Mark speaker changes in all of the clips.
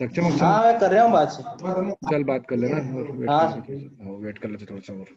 Speaker 1: सक्षम अक्षम।
Speaker 2: हाँ मैं कर रहा हूँ बात से।
Speaker 1: चल बात कर लेना और वेट
Speaker 2: हाँ
Speaker 1: कर लेते थोड़ा सा। वेट कर लेते थोड़ा सा और।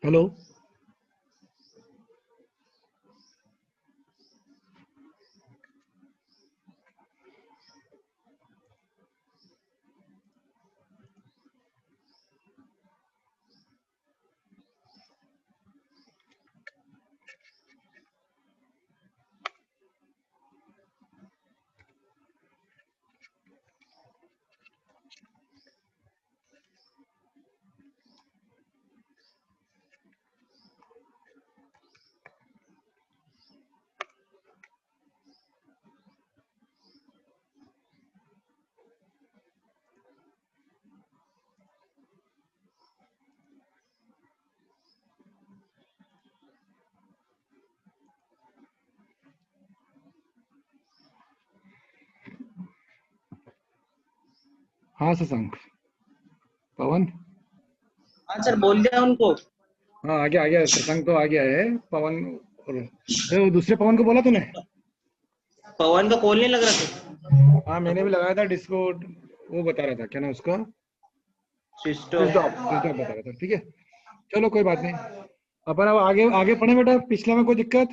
Speaker 1: हेलो। हाँ शशांक। पवन।
Speaker 2: हाँ सर बोल दिया उनको।
Speaker 1: हाँ आ गया शशांक तो आ गया है। पवन और वो दूसरे पवन को बोला तूने?
Speaker 2: पवन का कॉल नहीं लग रहा था।
Speaker 1: हाँ मैंने भी लगाया था डिस्को। वो बता रहा था क्या ना उसका,
Speaker 2: सिस्टम।
Speaker 1: स्विच ऑफ बता रहा था। ठीक है चलो कोई बात नहीं। अपन अब आगे आगे पढ़े बेटा। पिछले में कोई दिक्कत?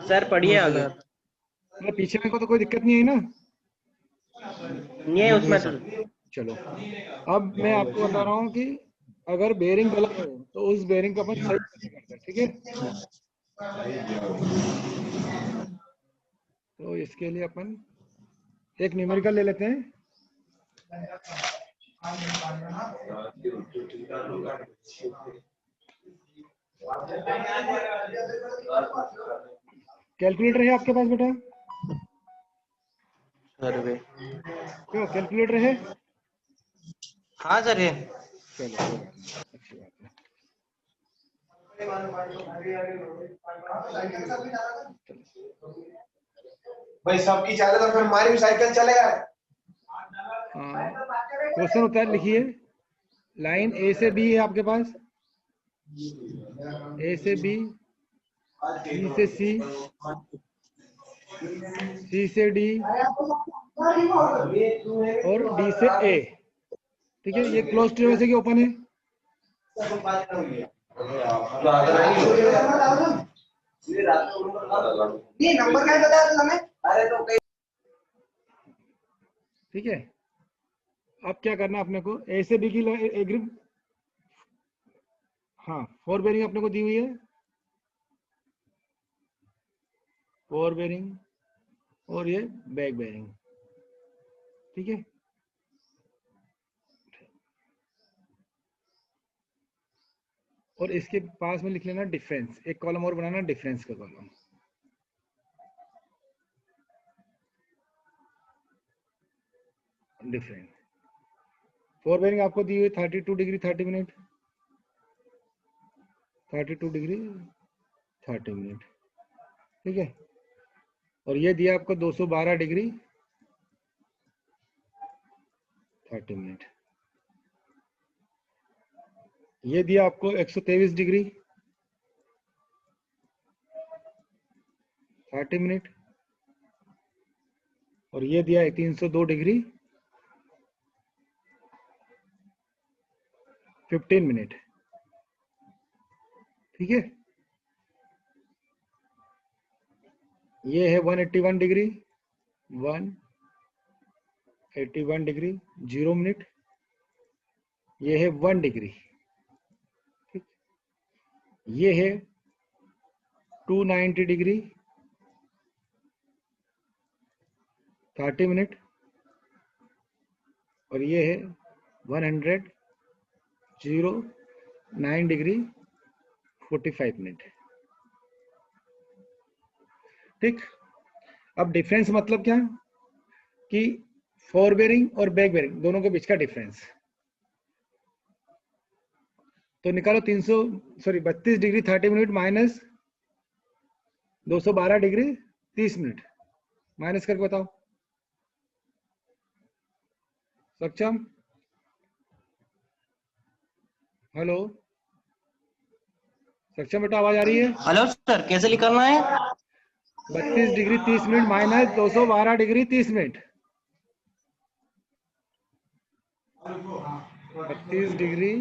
Speaker 2: सर पढ़िए आगे।
Speaker 1: मतलब पीछे में को तो कोई दिक्कत नहीं है ना?
Speaker 2: नहीं है उसमें तो।
Speaker 1: चलो अब मैं आपको बता रहा हूँ कि अगर बेरिंग गलत हो तो उस बेरिंग को अपन सही कैसे करते हैं। ठीक है तो इसके लिए अपन एक न्यूमेरिकल ले लेते हैं। कैलकुलेटर है आपके पास बेटा?
Speaker 2: सर्वे।
Speaker 1: क्यों कैलकुलेटर है?
Speaker 2: हाँ सर ये।
Speaker 1: चलो कोई बात नहीं, अच्छी बात है।
Speaker 3: भाई सबकी चाले तो फिर हमारी भी साइकिल चलेगा।
Speaker 1: क्वेश्चन होता है लिखिए। लाइन ए से बी है आपके पास। ए से बी, बी से सी, सी से डी और डी से ए। ठीक है ये क्लोज ट्री वैसे कि ओपन है?
Speaker 3: ये नंबर क्या बताया तुमने? अरे तो
Speaker 1: ठीक है अब क्या करना है अपने को? ए से बी की एग्री। हाँ फोर बेरिंग अपने को दी हुई है। फोर बेरिंग और ये बैक बेरिंग। ठीक है और इसके पास में लिख लेना डिफरेंस। एक कॉलम और बनाना डिफरेंस का कॉलम। डिफरेंस फोर बेरिंग आपको दी हुई 32 डिग्री 30 मिनट। 32 degree 30 minute. ठीक है और ये दिया आपको 212 डिग्री 30 मिनट। ये दिया आपको 123 डिग्री 30 मिनट और ये दिया है 302 डिग्री 15 मिनट। ठीक है, ये है 181 डिग्री, 181 डिग्री 0 मिनट। ये है 1 डिग्री। ठीक, ये है 290 डिग्री 30 मिनट, और ये है 109 डिग्री 45 मिनट। ठीक, अब डिफरेंस मतलब क्या कि फोर बेरिंग और बैक बेरिंग दोनों के बीच का डिफरेंस। तो निकालो 32 degree 30 minute minus 212 degree 30 minute, minus करके बताओ। सक्षम? हेलो सक्षम बेटा, आवाज आ रही है?
Speaker 2: हेलो सर, कैसे निकालना है?
Speaker 1: 32 degree 30 minute minus 212 degree 30 minute. 32 degree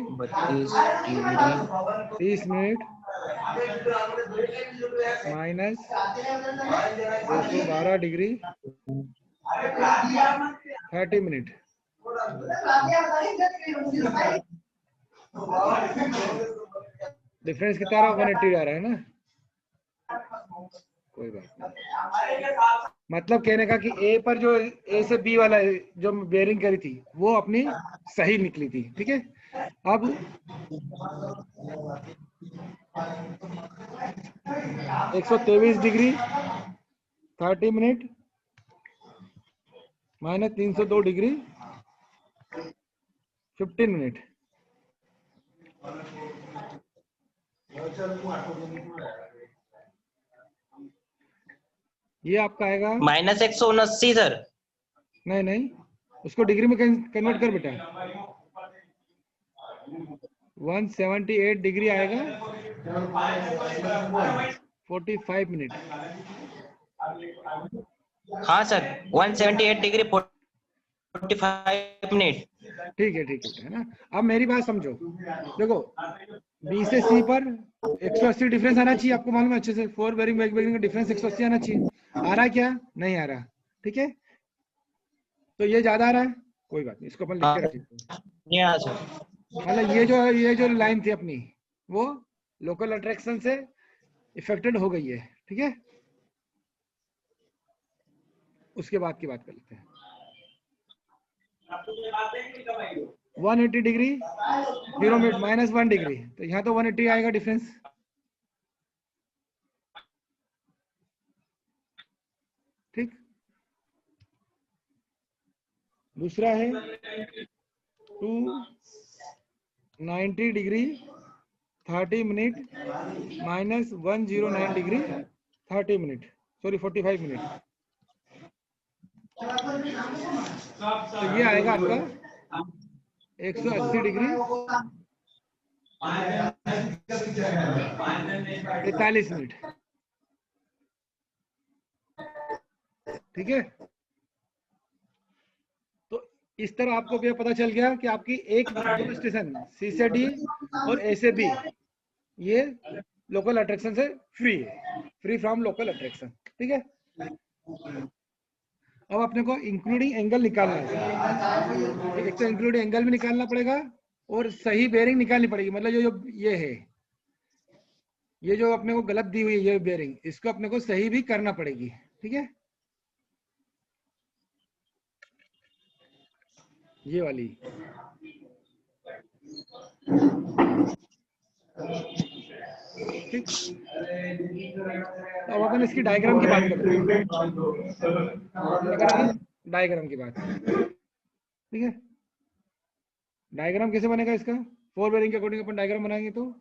Speaker 1: 30 minute minus 212 degree 30 minute. Difference कितना आ रहा है? 180 आ रहा है ना? कोई बात नहीं। मतलब कहने का कि ए पर जो ए से बी वाला जो बेयरिंग करी थी वो अपनी सही निकली थी। ठीक है, अब 123 degree 30 minute minus 302 degree 15 minute. ये आपका आएगा
Speaker 2: -179 सर।
Speaker 1: नहीं नहीं, उसको डिग्री में कन्वर्ट कर बेटा। 178 डिग्री आएगा 45 मिनट।
Speaker 2: हाँ सर, 178 डिग्री 45 मिनट।
Speaker 1: ठीक है बेटा, है ना? अब मेरी बात समझो, देखो बी से सी पर 180 डिफरेंस आना चाहिए, आपको मालूम है अच्छे से। फोर बेरिंग बैक बेरिंग का डिफरेंस 180 आना चाहिए। आ रहा है क्या? नहीं आ रहा। ठीक है, तो ये ज्यादा आ रहा है, कोई बात नहीं, इसको अपन लिख के रख लेते हैं।
Speaker 2: यहाँ सर।
Speaker 1: मतलब ये जो लाइन थी अपनी, वो लोकल अट्रैक्शन से इफेक्टेड हो गई है। ठीक है, उसके बाद की बात कर लेते हैं। 180 डिग्री 0 मिनट माइनस 1 डिग्री, तो यहाँ तो 180 आएगा डिफरेंस। ठीक, दूसरा है 290 degree 30 minute minus 109 degree 30 minute, sorry 45 minute. तो ये आएगा आपका 180 डिग्री 43 मिनट। ठीक है, तो इस तरह आपको भी पता चल गया कि आपकी एक दो स्टेशन सी से डी और ए से बी ये लोकल अट्रैक्शन से फ्री है, फ्री फ्रॉम लोकल अट्रैक्शन। ठीक है, अब अपने को इंक्लूडिंग एंगल निकालना है। एक तो इंक्लूडिंग एंगल भी निकालना पड़ेगा और सही बेयरिंग निकालनी पड़ेगी। मतलब जो ये है, ये जो अपने को गलत दी हुई है ये बेयरिंग, इसको अपने को सही भी करना पड़ेगी। ठीक है, ये वाली। ठीक, अब अपन इसकी डायग्राम की बात करते हैं। क्या करेंगे? डायग्राम की बात। ठीक है, डायग्राम कैसे बनेगा इसका? फोर बेयरिंग के अकॉर्डिंग अपन डायग्राम बनाएंगे। तो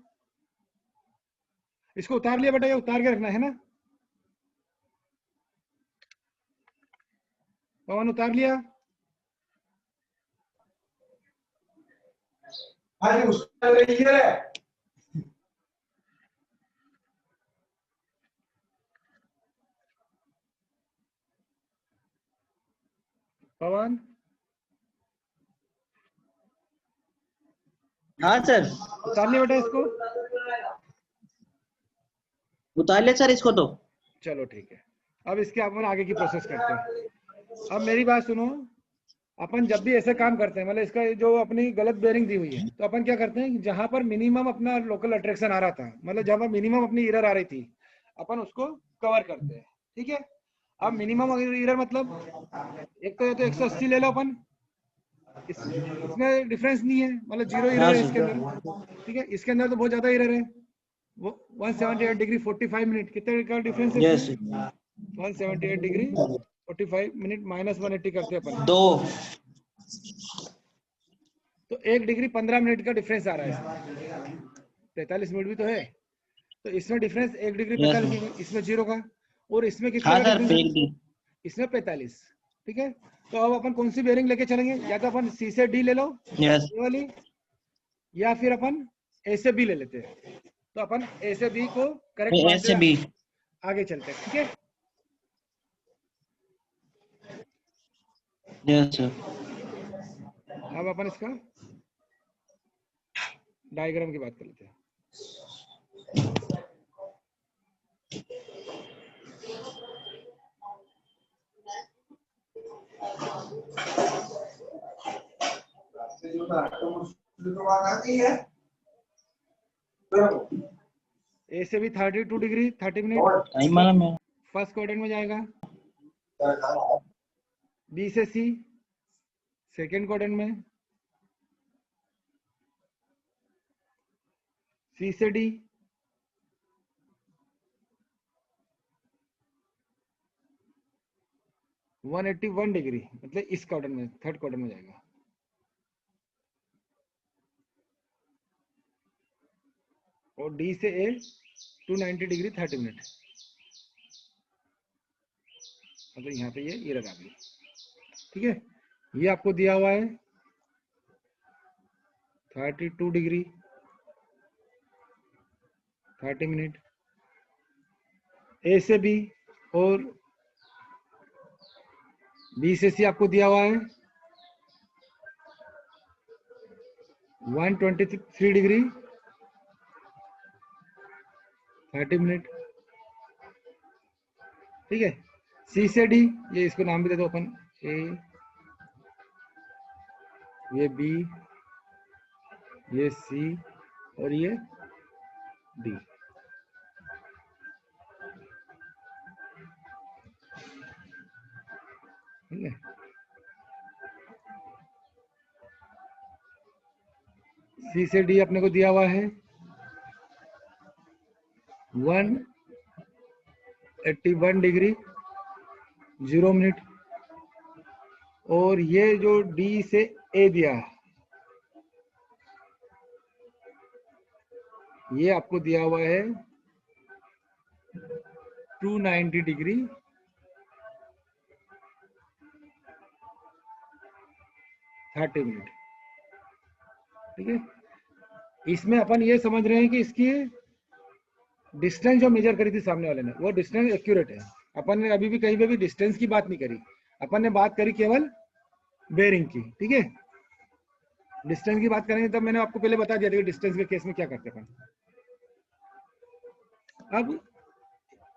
Speaker 1: इसको उतार लिया बेटा, ये उतार के रखना है ना? पवन उतार लिया?
Speaker 3: अरे उसका रही है।
Speaker 1: पवन
Speaker 2: हाँ सर,
Speaker 1: उतार लिया बेटा इसको?
Speaker 2: उतार लिया सर इसको तो।
Speaker 1: चलो ठीक है, अब इसके अपन आगे की प्रोसेस करते हैं। अब मेरी बात सुनो, अपन जब भी ऐसे काम करते हैं, मतलब इसका जो अपनी गलत बेयरिंग दी हुई है, तो अपन क्या करते हैं, जहां पर मिनिमम अपना लोकल अट्रैक्शन आ रहा था, मतलब जहां पर मिनिमम अपनी एरर आ रही थी, अपन उसको कवर करते हैं। ठीक है, अब मिनिमम एरर मतलब एक तो ये तो 180 ले लो अपन, इसमें डिफरेंस नहीं है, मतलब जीरो एरर
Speaker 2: हाँ
Speaker 1: है इसके
Speaker 2: सर।
Speaker 1: अंदर। ठीक है, इसके अंदर तो बहुत ज्यादा एरर है। वो 178 डिग्री 45 मिनट कितने का डिफरेंस है
Speaker 2: यस
Speaker 1: इसमें? 178 डिग्री 45 मिनट माइनस 180 करते हैं अपन,
Speaker 2: दो।
Speaker 1: तो 1 डिग्री 15 मिनट का डिफरेंस आ रहा है इसमें। 45 मिनट भी तो है, तो इसमें डिफरेंस 1 डिग्री
Speaker 2: यस
Speaker 1: 45
Speaker 2: सर।
Speaker 1: का, इसमें 0 का, और इसमें कितने
Speaker 2: हाँ
Speaker 1: का
Speaker 2: सर,
Speaker 1: डिफरेंस
Speaker 2: फेक
Speaker 1: है?
Speaker 2: दी।
Speaker 1: इसमें 45। ठीक है, तो अब अपन कौन सी बेयरिंग लेके चलेंगे, या तो अपन सी से डी ले लो
Speaker 2: यस।
Speaker 1: ये वाली, या फिर अपन ए से बी ले लेते हैं। तो अपन ए से बी को करेक्ट
Speaker 2: ए
Speaker 1: मानते
Speaker 2: से
Speaker 1: हुए
Speaker 2: बी।
Speaker 1: आगे चलते हैं। ठीक है,
Speaker 2: यस सर।
Speaker 1: अब अपन इसका डायग्राम की बात कर लेते हैं। ए से बी 32 डिग्री 30 मिनट
Speaker 2: टाइम मांगा मैं।
Speaker 1: फर्स्ट क्वाड्रेंट में जाएगा। बी से सी सेकेंड क्वाड्रेंट में। सी से डी वन 181 डिग्री, मतलब इस क्वाड्रेंट में थर्ड क्वाड्रेंट में जाएगा। और डी से ए 290 डिग्री 30 मिनट, मतलब यहाँ पे ये एरर आ गई। ठीक है, ये आपको दिया हुआ है 32 डिग्री 30 मिनट ए से बी, और बी से सी आपको दिया हुआ है 123 डिग्री 30 मिनट। ठीक है, सी से डी, ये इसको नाम भी दे दो अपन, ए, ये बी, ये सी, और ये डी। ठीक है, सी से डी अपने को दिया हुआ है 181 डिग्री 0 मिनट, और ये जो डी से ए दिया, ये आपको दिया हुआ है 290 डिग्री 30 मिनट। ठीक है, इसमें अपन ये समझ रहे हैं कि इसकी डिस्टेंस जो मेजर करी थी सामने वाले ने, वो डिस्टेंस एक्यूरेट है। अपन ने अभी भी कहीं पे भी डिस्टेंस की बात नहीं करी, अपन ने बात करी केवल बेयरिंग की। ठीक है, डिस्टेंस की बात करेंगे तब मैंने आपको पहले बता दिया था कि डिस्टेंस के केस में क्या करते हैं। अब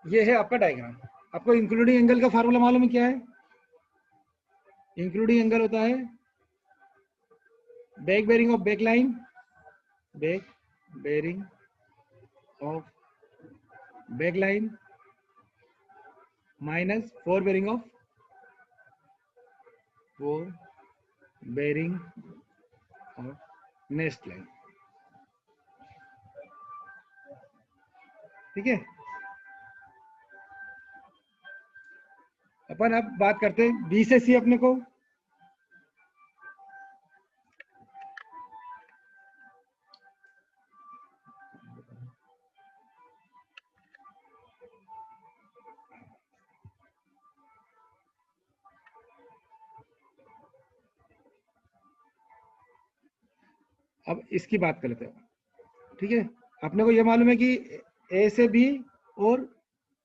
Speaker 1: ये है आपका डायग्राम। आपको इंक्लूडिंग एंगल का फार्मूला मालूम है क्या है? इंक्लूडिंग एंगल होता है back bearing of back line, back bearing of back line minus four bearing of four bearing of next line. ठीक है, अपन अब बात करते हैं बी से सी। अपने को अब इसकी बात कर लेते हैं। ठीक है, अपने को ये मालूम है कि ए से बी और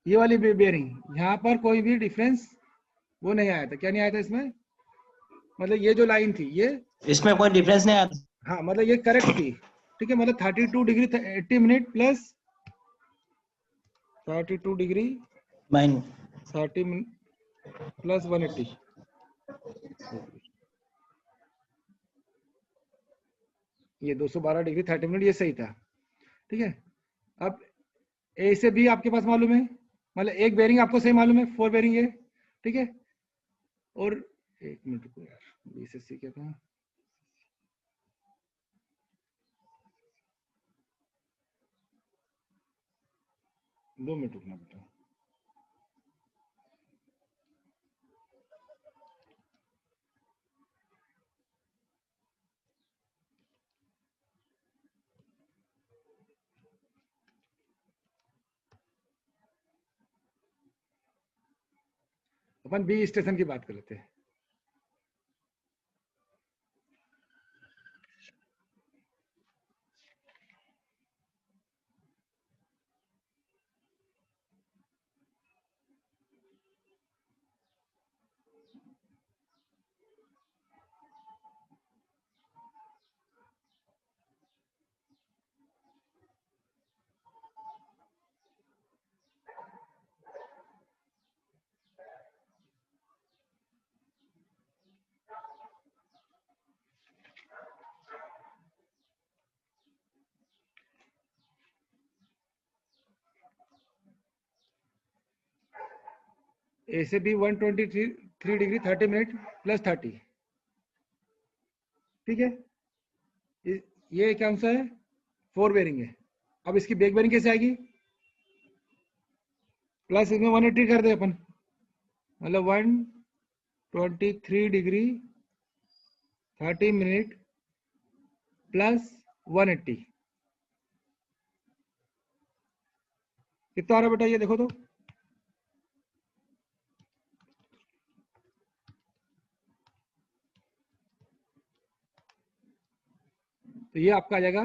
Speaker 1: ये वाली बेयरिंग, यहाँ पर कोई भी डिफरेंस वो नहीं आया था। क्या नहीं आया था इसमें? मतलब ये जो लाइन थी ये,
Speaker 2: इसमें कोई डिफरेंस नहीं आता।
Speaker 1: हाँ मतलब ये करेक्ट थी। ठीक है, मतलब 32 degree 80 minute plus 32 degree
Speaker 2: mine
Speaker 1: 30 plus 180। ये 212 डिग्री 30 मिनट, ये सही था। ठीक है, अब ए से बी आपके पास मालूम है, मतलब एक बेरिंग आपको सही मालूम है, 4 बेरिंग है। ठीक है, और एक मिनट को यार, बी से सी क्या था, दो मिनट रुकना बेटा। अपन बी स्टेशन की बात कर लेते हैं। ए से बी 123 डिग्री 30 मिनट प्लस 30। ठीक है, ये क्या सा है, 4 बेरिंग है। अब इसकी बैक बेरिंग कैसे आएगी, प्लस इसमें 180 कर दे अपन, मतलब 123 डिग्री 30 मिनट प्लस 180 कितना आ रहा है बेटा, ये देखो तो ये आपका आ जाएगा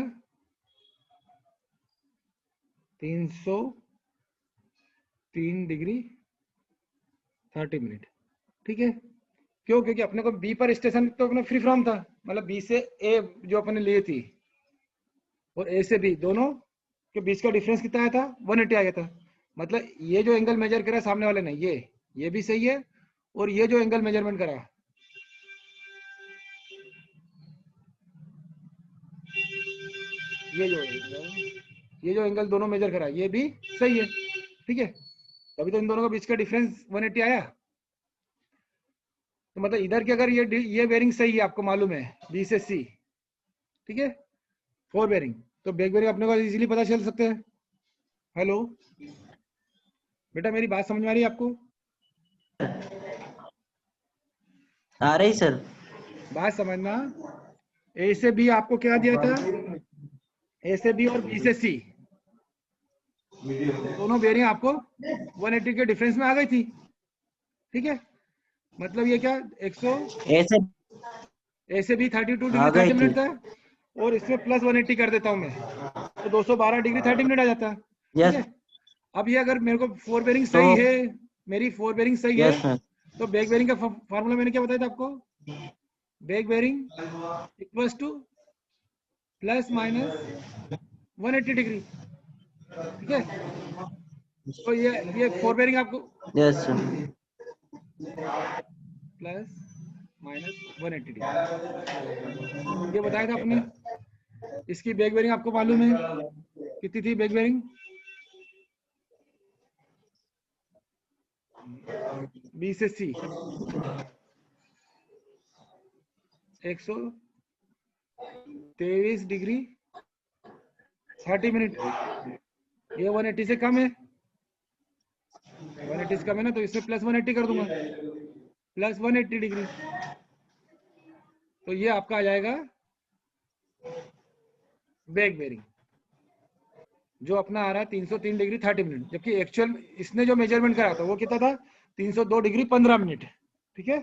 Speaker 1: 303 डिग्री 30 मिनट। ठीक है, क्यों, क्योंकि अपने को बी पर स्टेशन तो अपने फ्री फ्रॉम था, मतलब बी से ए जो अपने लिए थी और ए से बी दोनों के बीच का डिफरेंस कितना आया था, 180 आ गया था। मतलब ये जो एंगल मेजर करा सामने वाले ने, ये भी सही है, और ये जो एंगल मेजरमेंट करा, ये जो एंगल दोनों मेजर करा, ये भी सही है। ठीक है, तभी तो इन दोनों के बीच का डिफरेंस 180 आया। तो मतलब इधर की अगर ये बेरिंग सही है, आपको मालूम है बी से सी, ठीक है, 4 बेरिंग, तो बैक बेरिंग अपने को इजीली पता चल सकते हैं। हेलो बेटा, मेरी बात समझ में आ रही है आपको?
Speaker 2: आ रही सर।
Speaker 1: बात समझना, ए से बी आपको क्या दिया था, ए से बी और बी से सी दोनों बेरिंग आपको 180 के डिफरेंस में आ गई थी। ठीक है, मतलब ये क्या 100 ए से बी 32 डिग्री 30 मिनट था, और इसमें प्लस 180 कर देता हूं मैं, तो 212 डिग्री 30 मिनट आ जाता है। ठीक है, अब ये अगर मेरे को 4 बेरिंग सही है, मेरी 4 बेरिंग सही है, तो बैक बेरिंग का फार्मूला मैंने क्या बताया था आपको, back bearing equals to plus minus 180 degree. ठीक है, तो ये 4 बेरिंग आपको प्लस माइनस 180 डिग्री ये बताया था आपने। इसकी बैक बेरिंग आपको मालूम है कितनी थी, बैक बेरिंग बी से सी 123 डिग्री 30 मिनट, ये 180 से कम है, 180 से कम है ना, तो इसमें प्लस 180 कर दूंगा, प्लस 180 डिग्री, तो ये आपका आ जाएगा बैक बेरिंग, जो अपना आ रहा है 303 डिग्री 30 मिनट, जबकि एक्चुअल इसने जो मेजरमेंट करा था वो कितना था, 302 डिग्री 15 मिनट। ठीक है,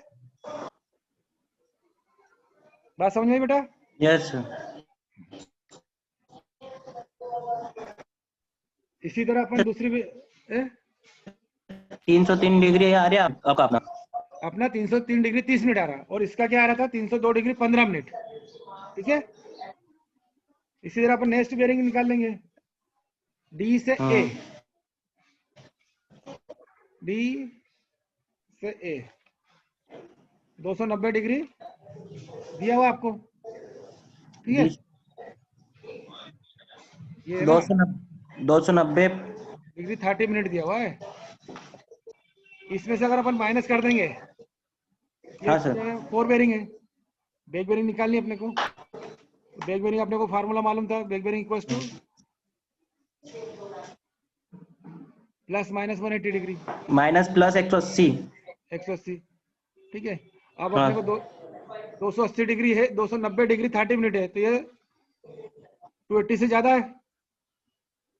Speaker 1: बात समझ में आई बेटा?
Speaker 2: यस।
Speaker 1: इसी तरह अपन दूसरी
Speaker 2: 303 डिग्री आ रहा है आपका,
Speaker 1: अपना 303 डिग्री 30 मिनट आ रहा, और इसका क्या आ रहा था 302 डिग्री 15 मिनट। ठीक है, इसी तरह अपन नेक्स्ट बेरिंग निकाल लेंगे, डी से ए, डी से ए 290 डिग्री दिया हुआ आपको, ठीक है। ये ना
Speaker 2: 290
Speaker 1: डिग्री 30 मिनट दिया हुआ है। इसमें से अगर अपन माइनस कर देंगे,
Speaker 2: हाँ सर,
Speaker 1: 4 बेरिंग है, बैक बेरिंग निकालनी अपने को। बैक बेरिंग अपने को फार्मूला मालूम था, back bearing equals to plus minus 180 degree,
Speaker 2: minus plus 180।
Speaker 1: 180, ठीक है। अब
Speaker 2: हाँ,
Speaker 1: अपने को 280 डिग्री है, 290 डिग्री 30 मिनट है, तो ये 280 से ज्यादा है,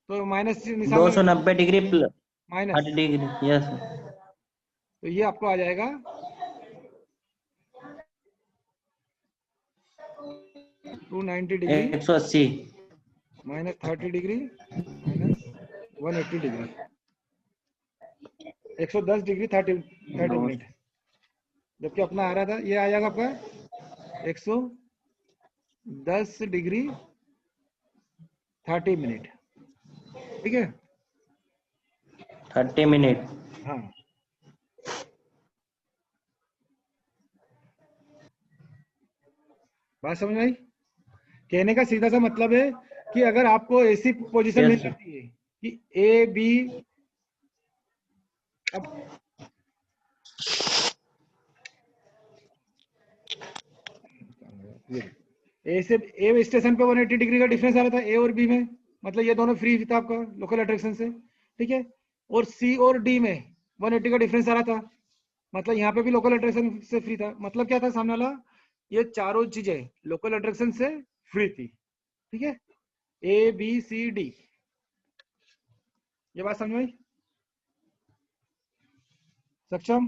Speaker 1: तो माइनस निशान लगा,
Speaker 2: 290 degree plus
Speaker 1: minus,
Speaker 2: 30 degree, yes.
Speaker 1: तो ये आपको आ जाएगा 290 degree
Speaker 2: 180
Speaker 1: minus 30 degree minus 180 degree, 110 degree 30 minute. जबकि अपना आ रहा था, ये आ जाएगा आपका 110 डिग्री 30 मिनट, ठीक है।
Speaker 2: 30 मिनट।
Speaker 1: हाँ, बात समझ में आई? कहने का सीधा सा मतलब है कि अगर आपको ऐसी पोजीशन मिल
Speaker 2: यस सर।
Speaker 1: जाती है कि ए बी, अब ए से ए स्टेशन पे 180 डिग्री का डिफरेंस आ रहा था ए और बी में, मतलब ये दोनों फ्री था आपका लोकल अट्रैक्शन से, ठीक है। और सी और डी में 180 का डिफरेंस आ रहा था, मतलब यहाँ पे भी लोकल अट्रैक्शन से फ्री था। मतलब क्या था सामने वाला, ये चारों चीजें लोकल अट्रैक्शन से फ्री थी, ठीक है। ए बी सी डी, ये बात समझ में आई? सक्षम,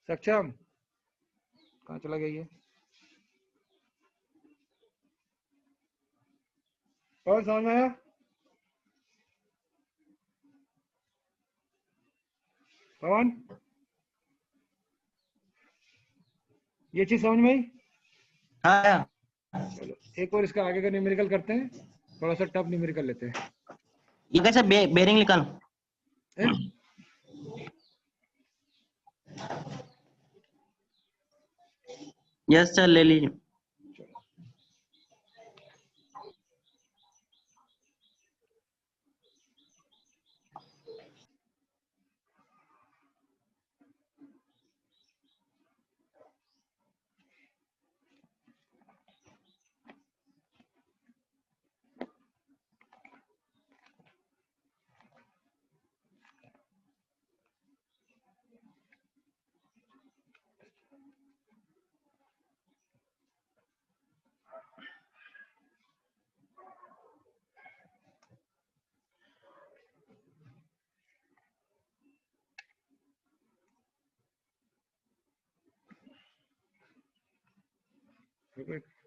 Speaker 1: सक्षम कहाँ चला गया ये? और समझ में आया? पवन, ये चीज समझ में आई?
Speaker 2: हाँ,
Speaker 1: चलो एक और इसका आगे का न्यूमेरिकल करते हैं, थोड़ा सा टफ न्यूमेरिकल लेते हैं।
Speaker 2: ये कैसे बेरिंग निकाल?
Speaker 1: हैं?
Speaker 2: यस सर, ले लीजिए।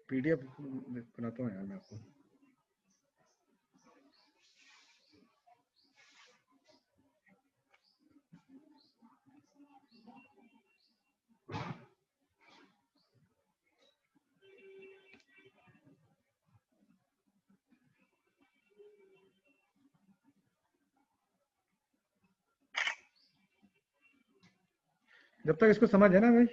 Speaker 1: पीडीएफ बनाता हूँ यार मैं आपको। जब तक इसको समझ है ना भाई,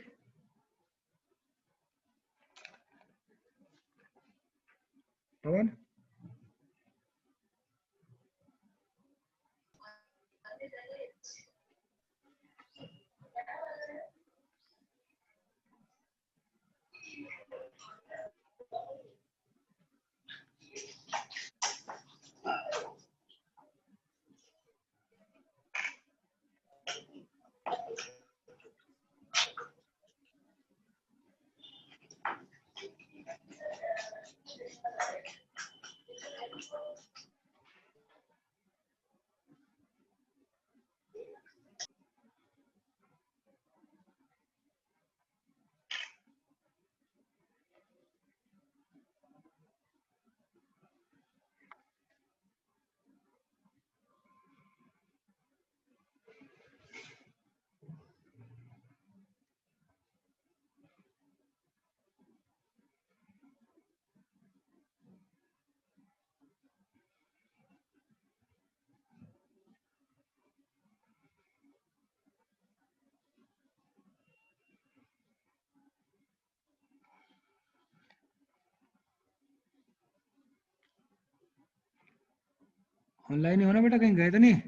Speaker 1: पवन, ऑनलाइन ही हो ना बेटा, कहीं गए तो नहीं?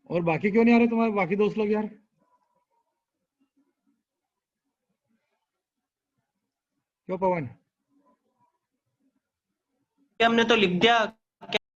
Speaker 1: और बाकी क्यों नहीं आ रहे तुम्हारे बाकी दोस्त लोग यार? क्यों पवन?
Speaker 2: हमने तो लिख दिया